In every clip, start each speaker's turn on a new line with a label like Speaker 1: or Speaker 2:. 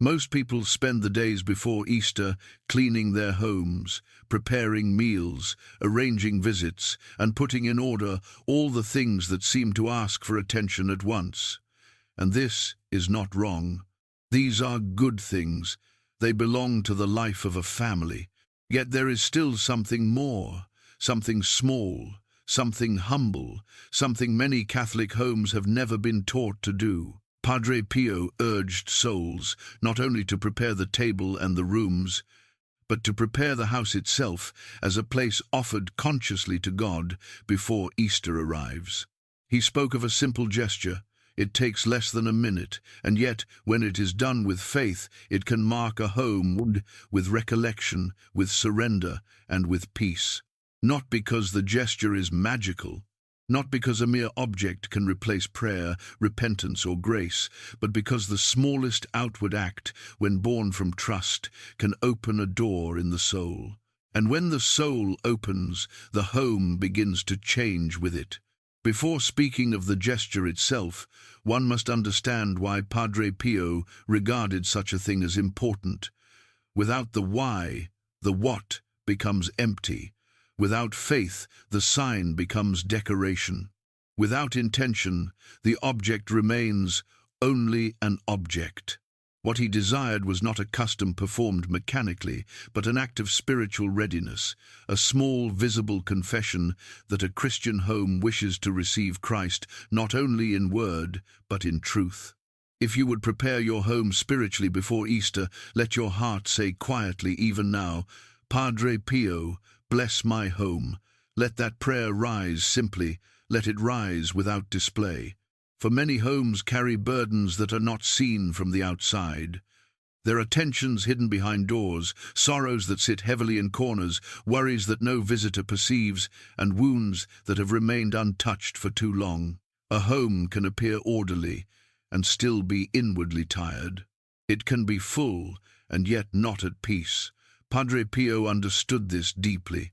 Speaker 1: Most people spend the days before Easter cleaning their homes, preparing meals, arranging visits, and putting in order all the things that seem to ask for attention at once. And this is not wrong. These are good things. They belong to the life of a family. Yet there is still something more, something small, something humble, something many Catholic homes have never been taught to do. Padre Pio urged souls not only to prepare the table and the rooms, but to prepare the house itself as a place offered consciously to God before Easter arrives. He spoke of a simple gesture. It takes less than a minute, and yet, when it is done with faith, it can mark a home with recollection, with surrender, and with peace. Not because the gesture is magical, not because a mere object can replace prayer, repentance, or grace, but because the smallest outward act, when born from trust, can open a door in the soul. And when the soul opens, the home begins to change with it. Before speaking of the gesture itself, one must understand why Padre Pio regarded such a thing as important. Without the why, the what becomes empty. Without faith, the sign becomes decoration. Without intention, the object remains only an object. What he desired was not a custom performed mechanically, but an act of spiritual readiness, a small, visible confession that a Christian home wishes to receive Christ not only in word, but in truth. If you would prepare your home spiritually before Easter, let your heart say quietly even now, Padre Pio, bless my home. Let that prayer rise simply. Let it rise without display. For many homes carry burdens that are not seen from the outside. There are tensions hidden behind doors, sorrows that sit heavily in corners, worries that no visitor perceives, and wounds that have remained untouched for too long. A home can appear orderly and still be inwardly tired. It can be full and yet not at peace. Padre Pio understood this deeply.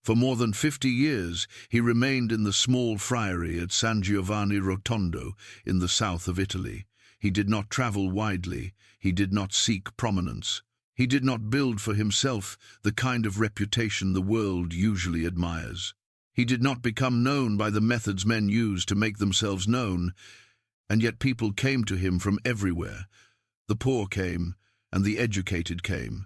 Speaker 1: For more than 50 years, he remained in the small friary at San Giovanni Rotondo in the south of Italy. He did not travel widely. He did not seek prominence. He did not build for himself the kind of reputation the world usually admires. He did not become known by the methods men use to make themselves known, and yet people came to him from everywhere. The poor came, and the educated came.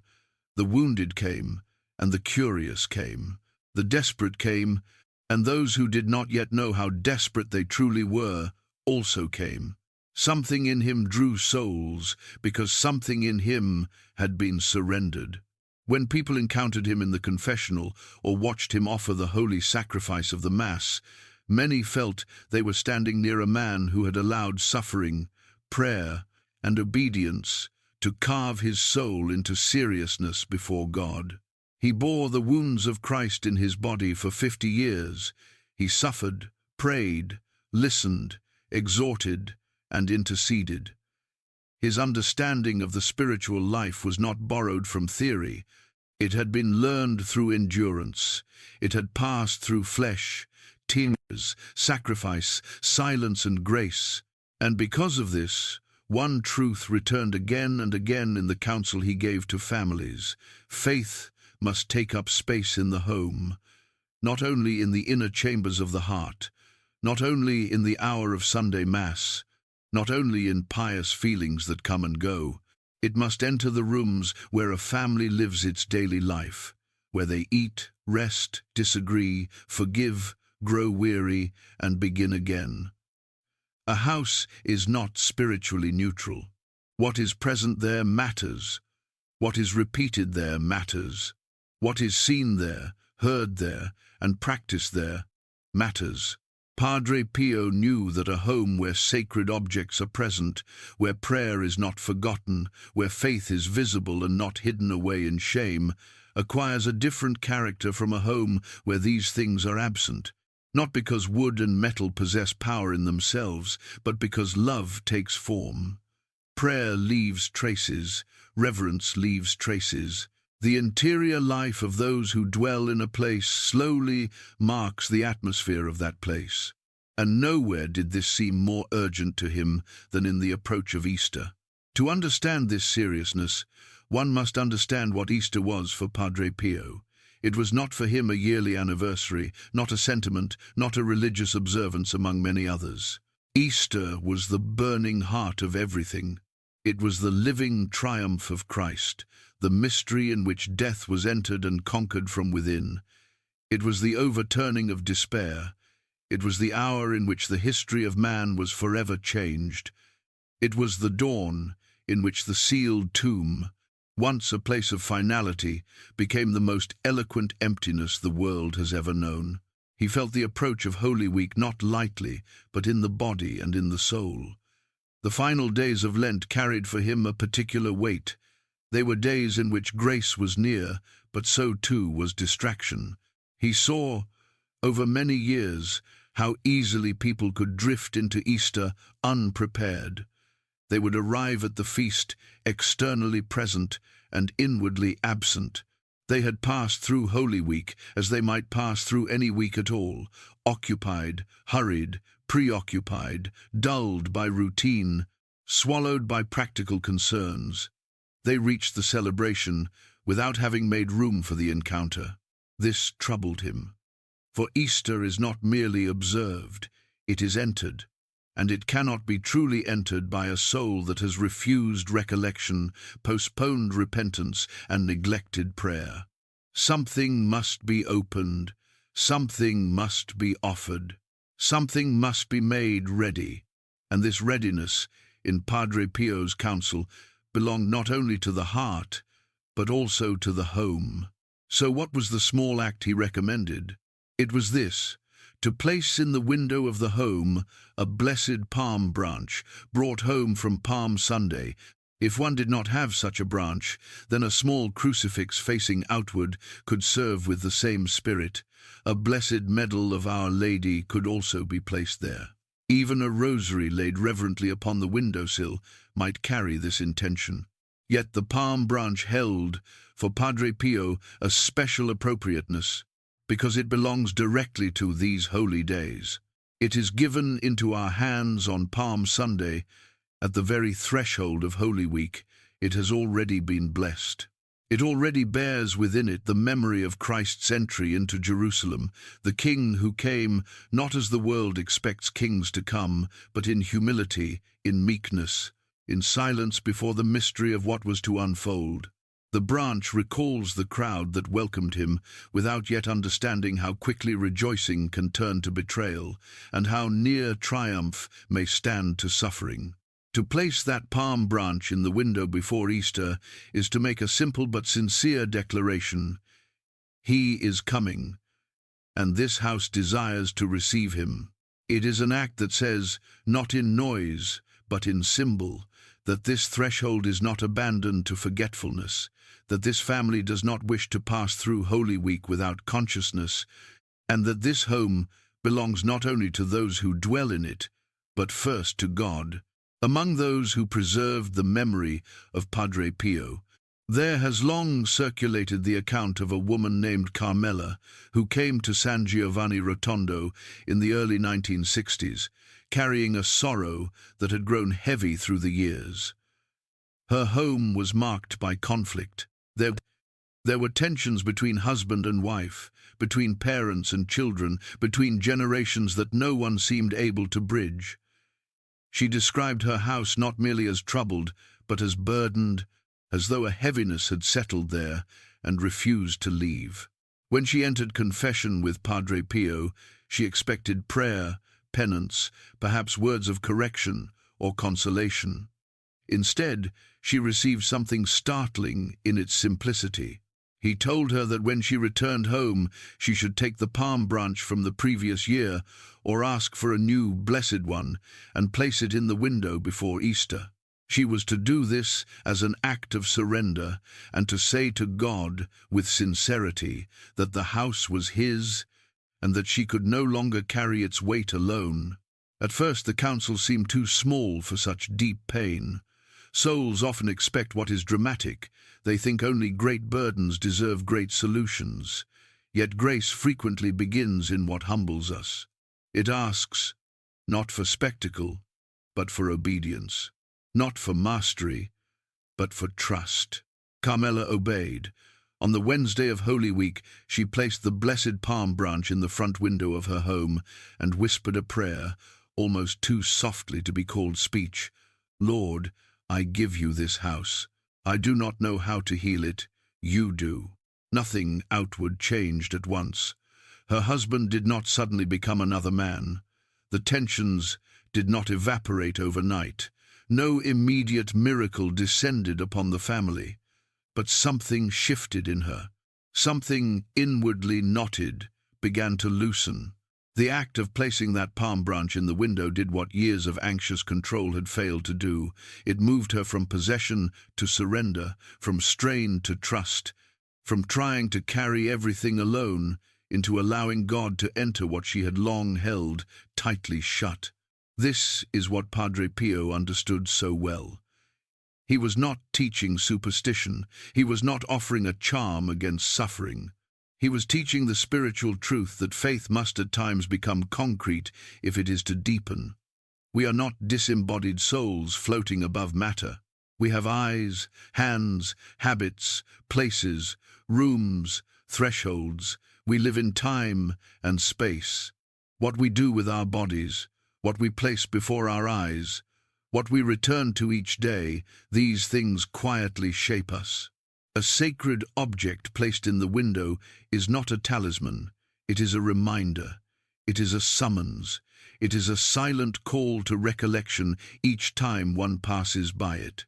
Speaker 1: The wounded came, and the curious came. The desperate came, and those who did not yet know how desperate they truly were also came. Something in him drew souls, because something in him had been surrendered. When people encountered him in the confessional or watched him offer the holy sacrifice of the Mass, many felt they were standing near a man who had allowed suffering, prayer, and obedience to carve his soul into seriousness before God. He bore the wounds of Christ in his body for 50 years. He suffered, prayed, listened, exhorted, and interceded. His understanding of the spiritual life was not borrowed from theory. It had been learned through endurance. It had passed through flesh, tears, sacrifice, silence, and grace. And because of this, one truth returned again and again in the counsel he gave to families. Faith must take up space in the home, not only in the inner chambers of the heart, not only in the hour of Sunday Mass, not only in pious feelings that come and go. It must enter the rooms where a family lives its daily life, where they eat, rest, disagree, forgive, grow weary, and begin again. A house is not spiritually neutral. What is present there matters. What is repeated there matters. What is seen there, heard there, and practiced there matters. Padre Pio knew that a home where sacred objects are present, where prayer is not forgotten, where faith is visible and not hidden away in shame, acquires a different character from a home where these things are absent. Not because wood and metal possess power in themselves, but because love takes form. Prayer leaves traces, reverence leaves traces. The interior life of those who dwell in a place slowly marks the atmosphere of that place. And nowhere did this seem more urgent to him than in the approach of Easter. To understand this seriousness, one must understand what Easter was for Padre Pio. It was not for him a yearly anniversary, not a sentiment, not a religious observance among many others. Easter was the burning heart of everything. It was the living triumph of Christ, the mystery in which death was entered and conquered from within. It was the overturning of despair. It was the hour in which the history of man was forever changed. It was the dawn in which the sealed tomb, once a place of finality, became the most eloquent emptiness the world has ever known. He felt the approach of Holy Week not lightly, but in the body and in the soul. The final days of Lent carried for him a particular weight. They were days in which grace was near, but so too was distraction. He saw, over many years, how easily people could drift into Easter unprepared. They would arrive at the feast externally present and inwardly absent. They had passed through Holy Week as they might pass through any week at all, occupied, hurried, preoccupied, dulled by routine, swallowed by practical concerns. They reached the celebration without having made room for the encounter. This troubled him. For Easter is not merely observed, it is entered, and it cannot be truly entered by a soul that has refused recollection, postponed repentance, and neglected prayer. Something must be opened, something must be offered, something must be made ready, and this readiness, in Padre Pio's counsel, belonged not only to the heart, but also to the home. So what was the small act he recommended? It was this: to place in the window of the home a blessed palm branch, brought home from Palm Sunday. If one did not have such a branch, then a small crucifix facing outward could serve with the same spirit. A blessed medal of Our Lady could also be placed there. Even a rosary laid reverently upon the windowsill might carry this intention. Yet the palm branch held, for Padre Pio, a special appropriateness, because it belongs directly to these holy days. It is given into our hands on Palm Sunday. At the very threshold of Holy Week, it has already been blessed. It already bears within it the memory of Christ's entry into Jerusalem, the King who came not as the world expects kings to come, but in humility, in meekness, in silence before the mystery of what was to unfold. The branch recalls the crowd that welcomed him, without yet understanding how quickly rejoicing can turn to betrayal, and how near triumph may stand to suffering. To place that palm branch in the window before Easter is to make a simple but sincere declaration: He is coming, and this house desires to receive him. It is an act that says, not in noise, but in symbol, that this threshold is not abandoned to forgetfulness, that this family does not wish to pass through Holy Week without consciousness, and that this home belongs not only to those who dwell in it, but first to God. Among those who preserved the memory of Padre Pio, there has long circulated the account of a woman named Carmela who came to San Giovanni Rotondo in the early 1960s, carrying a sorrow that had grown heavy through the years. Her home was marked by conflict. There were tensions between husband and wife, between parents and children, between generations that no one seemed able to bridge. She described her house not merely as troubled, but as burdened, as though a heaviness had settled there and refused to leave. When she entered confession with Padre Pio, she expected prayer, penance, perhaps words of correction or consolation. Instead, she received something startling in its simplicity. He told her that when she returned home, she should take the palm branch from the previous year or ask for a new blessed one and place it in the window before Easter. She was to do this as an act of surrender and to say to God with sincerity that the house was his and that she could no longer carry its weight alone. At first the counsel seemed too small for such deep pain. Souls often expect what is dramatic. They think only great burdens deserve great solutions. Yet grace frequently begins in what humbles us. It asks, not for spectacle, but for obedience. not for mastery, but for trust. Carmela obeyed. On the Wednesday of Holy Week, she placed the blessed palm branch in the front window of her home and whispered a prayer, almost too softly to be called speech. Lord, I give you this house. I do not know how to heal it. You do. Nothing outward changed at once. Her husband did not suddenly become another man. The tensions did not evaporate overnight. No immediate miracle descended upon the family. But something shifted in her. Something inwardly knotted began to loosen. The act of placing that palm branch in the window did what years of anxious control had failed to do. It moved her from possession to surrender, from strain to trust, from trying to carry everything alone into allowing God to enter what she had long held tightly shut. This is what Padre Pio understood so well. He was not teaching superstition. He was not offering a charm against suffering. He was teaching the spiritual truth that faith must at times become concrete if it is to deepen. We are not disembodied souls floating above matter. We have eyes, hands, habits, places, rooms, thresholds. We live in time and space. What we do with our bodies, what we place before our eyes, what we return to each day, these things quietly shape us. A sacred object placed in the window is not a talisman. It is a reminder. It is a summons. It is a silent call to recollection each time one passes by it.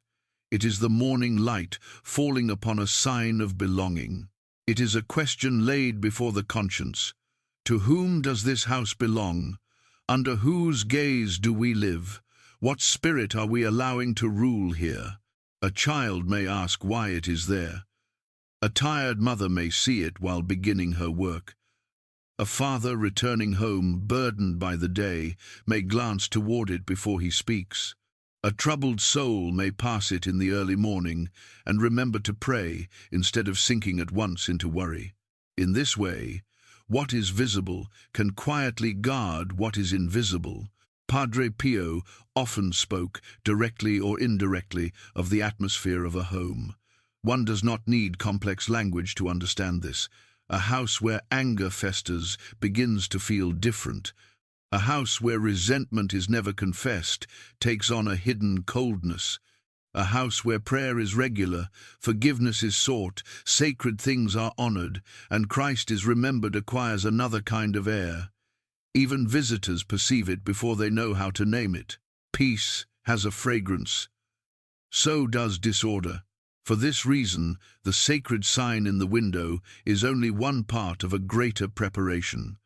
Speaker 1: It is the morning light falling upon a sign of belonging. It is a question laid before the conscience. To whom does this house belong? Under whose gaze do we live? What spirit are we allowing to rule here? A child may ask why it is there. A tired mother may see it while beginning her work. A father returning home, burdened by the day, may glance toward it before he speaks. A troubled soul may pass it in the early morning and remember to pray instead of sinking at once into worry. In this way, what is visible can quietly guard what is invisible. Padre Pio often spoke, directly or indirectly, of the atmosphere of a home. One does not need complex language to understand this. A house where anger festers begins to feel different. A house where resentment is never confessed takes on a hidden coldness. A house where prayer is regular, forgiveness is sought, sacred things are honored, and Christ is remembered acquires another kind of air. Even visitors perceive it before they know how to name it. Peace has a fragrance. So does disorder. For this reason, the sacred sign in the window is only one part of a greater preparation.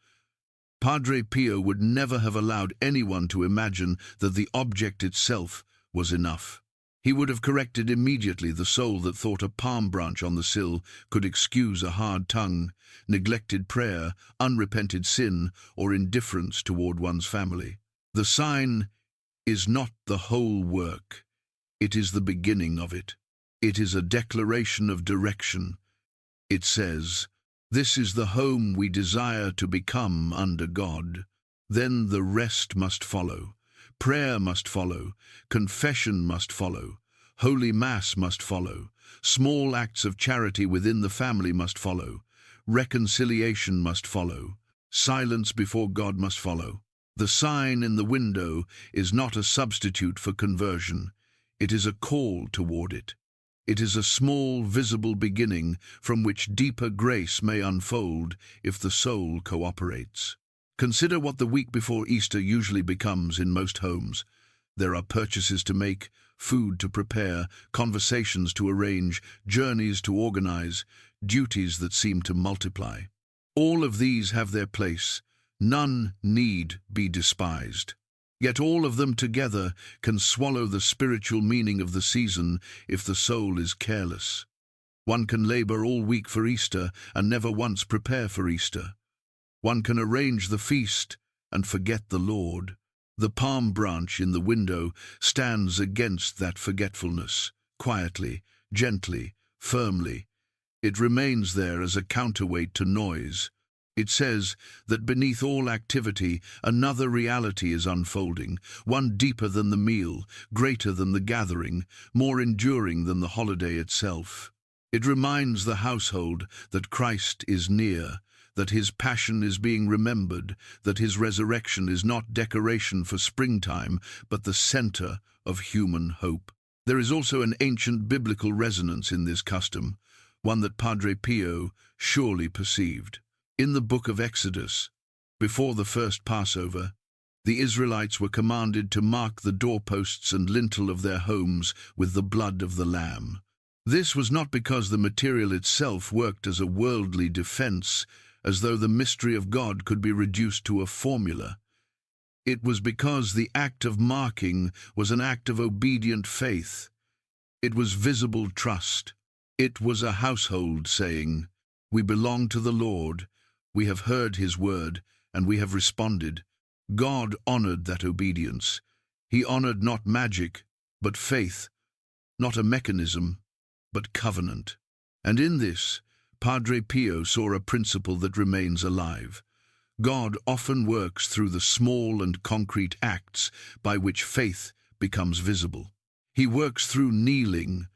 Speaker 1: Padre Pio would never have allowed anyone to imagine that the object itself was enough. He would have corrected immediately the soul that thought a palm branch on the sill could excuse a hard tongue, neglected prayer, unrepented sin, or indifference toward one's family. The sign is not the whole work. It is the beginning of it. It is a declaration of direction. It says, "This is the home we desire to become under God." Then the rest must follow. Prayer must follow, confession must follow, Holy Mass must follow, small acts of charity within the family must follow, reconciliation must follow, silence before God must follow. The sign in the window is not a substitute for conversion. It is a call toward it. It is a small, visible beginning from which deeper grace may unfold if the soul cooperates. Consider what the week before Easter usually becomes in most homes. There are purchases to make, food to prepare, conversations to arrange, journeys to organize, duties that seem to multiply. All of these have their place. None need be despised. Yet all of them together can swallow the spiritual meaning of the season if the soul is careless. One can labor all week for Easter and never once prepare for Easter. One can arrange the feast and forget the Lord. The palm branch in the window stands against that forgetfulness, quietly, gently, firmly. It remains there as a counterweight to noise. It says that beneath all activity, another reality is unfolding, one deeper than the meal, greater than the gathering, more enduring than the holiday itself. It reminds the household that Christ is near, that his passion is being remembered, that his resurrection is not decoration for springtime, but the center of human hope. There is also an ancient biblical resonance in this custom, one that Padre Pio surely perceived. In the book of Exodus, before the first Passover, the Israelites were commanded to mark the doorposts and lintel of their homes with the blood of the Lamb. This was not because the material itself worked as a worldly defense, as though the mystery of God could be reduced to a formula. It was because the act of marking was an act of obedient faith. It was visible trust. It was a household saying, "We belong to the Lord. We have heard his word, and we have responded." God honored that obedience. He honored not magic, but faith, not a mechanism, but covenant. And in this, Padre Pio saw a principle that remains alive. God often works through the small and concrete acts by which faith becomes visible. He works through kneeling,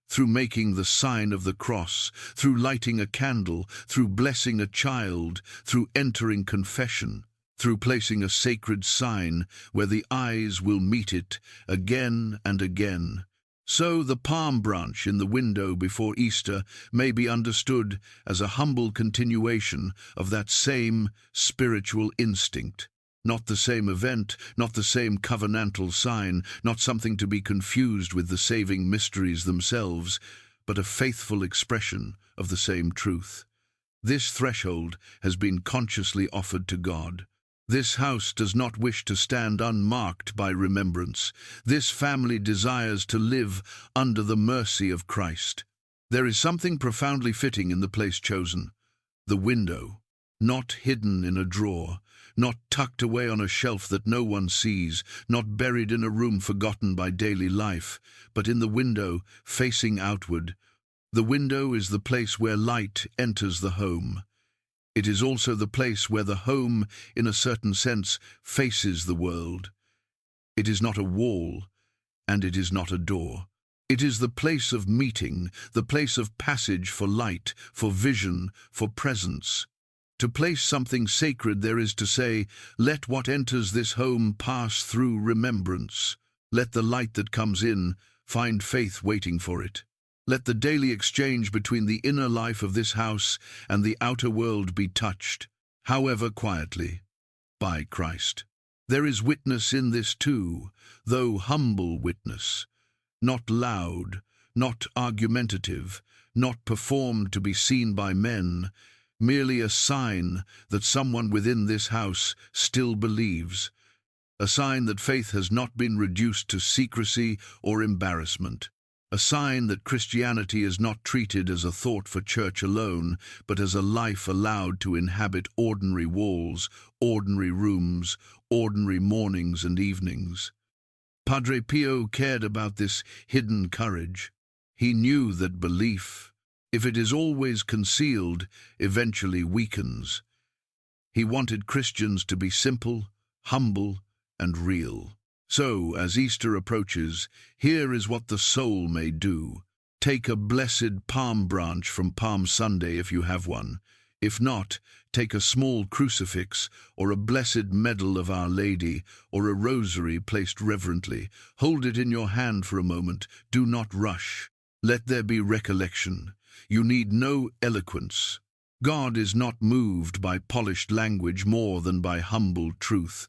Speaker 1: through making the sign of the cross, through lighting a candle, through blessing a child, through entering confession, through placing a sacred sign where the eyes will meet it again and again. So the palm branch in the window before Easter may be understood as a humble continuation of that same spiritual instinct. Not the same event, not the same covenantal sign, not something to be confused with the saving mysteries themselves, but a faithful expression of the same truth. This threshold has been consciously offered to God. This house does not wish to stand unmarked by remembrance. This family desires to live under the mercy of Christ. There is something profoundly fitting in the place chosen, the window, not hidden in a drawer, not tucked away on a shelf that no one sees, not buried in a room forgotten by daily life, but in the window, facing outward. The window is the place where light enters the home. It is also the place where the home, in a certain sense, faces the world. It is not a wall, and it is not a door. It is the place of meeting, the place of passage for light, for vision, for presence. To place something sacred there is to say, let what enters this home pass through remembrance. Let the light that comes in find faith waiting for it. Let the daily exchange between the inner life of this house and the outer world be touched, however quietly, by Christ. There is witness in this too, though humble witness, not loud, not argumentative, not performed to be seen by men, merely a sign that someone within this house still believes, a sign that faith has not been reduced to secrecy or embarrassment, a sign that Christianity is not treated as a thought for church alone, but as a life allowed to inhabit ordinary walls, ordinary rooms, ordinary mornings and evenings. Padre Pio cared about this hidden courage. He knew that belief, if it is always concealed, eventually weakens. He wanted Christians to be simple, humble, and real. So, as Easter approaches, here is what the soul may do. Take a blessed palm branch from Palm Sunday if you have one. If not, take a small crucifix or a blessed medal of Our Lady or a rosary placed reverently. Hold it in your hand for a moment. Do not rush. Let there be recollection. You need no eloquence. God is not moved by polished language more than by humble truth.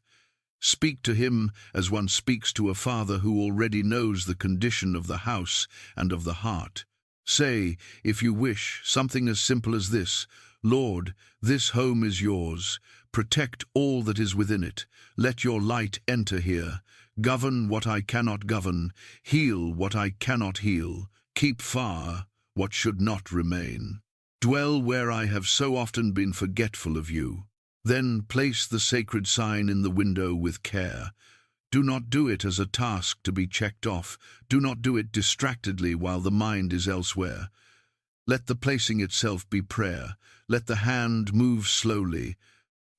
Speaker 1: Speak to him as one speaks to a father who already knows the condition of the house and of the heart. Say, if you wish, something as simple as this: Lord, this home is yours. Protect all that is within it. Let your light enter here. Govern what I cannot govern. Heal what I cannot heal. Keep far what should not remain. Dwell where I have so often been forgetful of you. Then place the sacred sign in the window with care. Do not do it as a task to be checked off. Do not do it distractedly while the mind is elsewhere. Let the placing itself be prayer. Let the hand move slowly.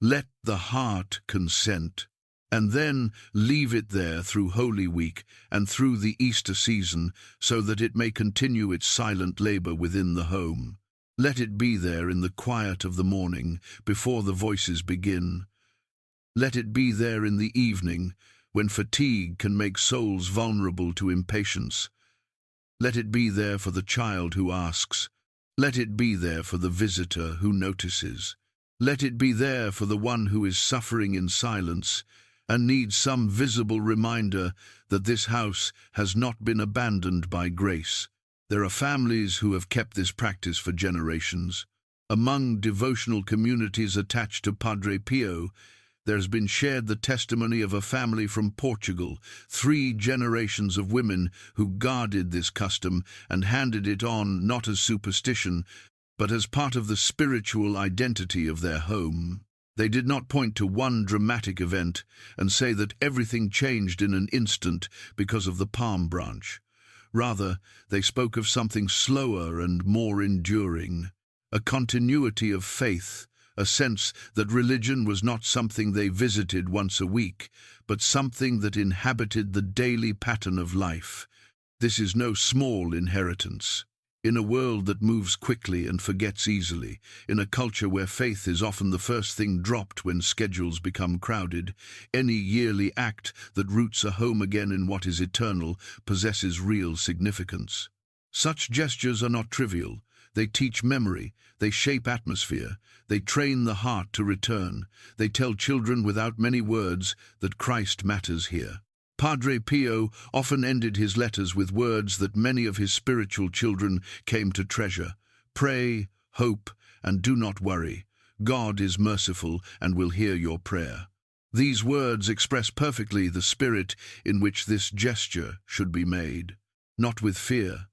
Speaker 1: Let the heart consent. And then leave it there through Holy Week and through the Easter season, so that it may continue its silent labor within the home. Let it be there in the quiet of the morning, before the voices begin. Let it be there in the evening, when fatigue can make souls vulnerable to impatience. Let it be there for the child who asks. Let it be there for the visitor who notices. Let it be there for the one who is suffering in silence and needs some visible reminder that this house has not been abandoned by grace. There are families who have kept this practice for generations. Among devotional communities attached to Padre Pio, there has been shared the testimony of a family from Portugal, 3 generations of women who guarded this custom and handed it on not as superstition, but as part of the spiritual identity of their home. They did not point to one dramatic event and say that everything changed in an instant because of the palm branch. Rather, they spoke of something slower and more enduring, a continuity of faith, a sense that religion was not something they visited once a week, but something that inhabited the daily pattern of life. This is no small inheritance. In a world that moves quickly and forgets easily, in a culture where faith is often the first thing dropped when schedules become crowded, any yearly act that roots a home again in what is eternal possesses real significance. Such gestures are not trivial. They teach memory, they shape atmosphere, they train the heart to return, they tell children without many words that Christ matters here. Padre Pio often ended his letters with words that many of his spiritual children came to treasure. Pray, hope, and do not worry. God is merciful and will hear your prayer. These words express perfectly the spirit in which this gesture should be made. Not with fear,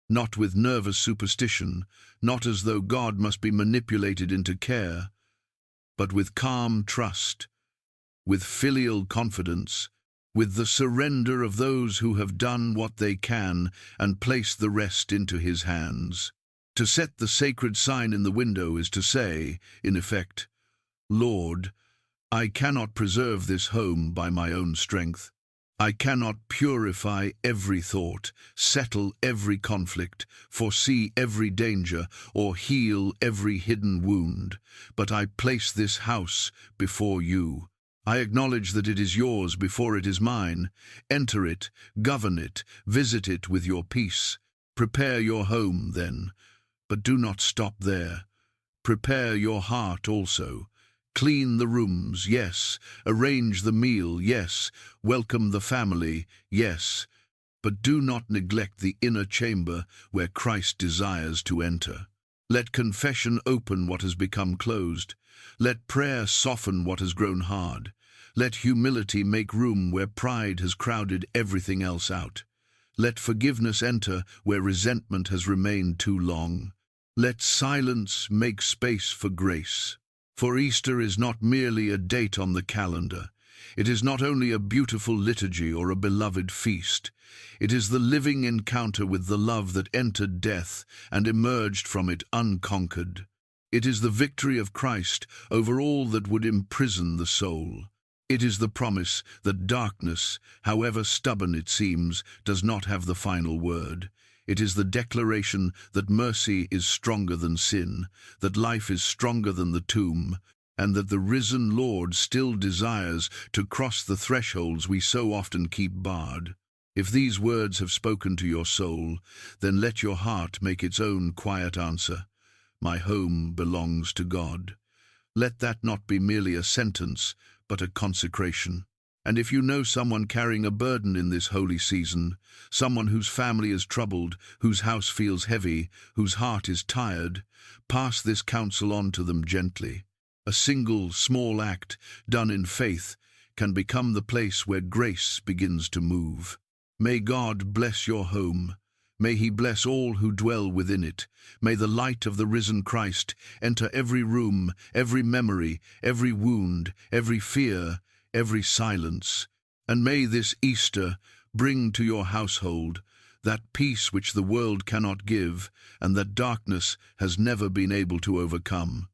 Speaker 1: not with nervous superstition, not as though God must be manipulated into care, but with calm trust, with filial confidence, with the surrender of those who have done what they can and placed the rest into his hands. To set the sacred sign in the window is to say, in effect, Lord, I cannot preserve this home by my own strength. I cannot purify every thought, settle every conflict, foresee every danger, or heal every hidden wound, but I place this house before you. I acknowledge that it is yours before it is mine. Enter it, govern it, visit it with your peace. Prepare your home, then, but do not stop there. Prepare your heart also. Clean the rooms, yes. Arrange the meal, yes. Welcome the family, yes. But do not neglect the inner chamber where Christ desires to enter. Let confession open what has become closed. Let prayer soften what has grown hard. Let humility make room where pride has crowded everything else out. Let forgiveness enter where resentment has remained too long. Let silence make space for grace. For Easter is not merely a date on the calendar. It is not only a beautiful liturgy or a beloved feast. It is the living encounter with the love that entered death and emerged from it unconquered. It is the victory of Christ over all that would imprison the soul. It is the promise that darkness, however stubborn it seems, does not have the final word. It is the declaration that mercy is stronger than sin, that life is stronger than the tomb, and that the risen Lord still desires to cross the thresholds we so often keep barred. If these words have spoken to your soul, then let your heart make its own quiet answer. My home belongs to God. Let that not be merely a sentence, but a consecration. And if you know someone carrying a burden in this holy season, someone whose family is troubled, whose house feels heavy, whose heart is tired, pass this counsel on to them gently. A single, small act, done in faith, can become the place where grace begins to move. May God bless your home. May he bless all who dwell within it. May the light of the risen Christ enter every room, every memory, every wound, every fear, every silence. And may this Easter bring to your household that peace which the world cannot give and that darkness has never been able to overcome.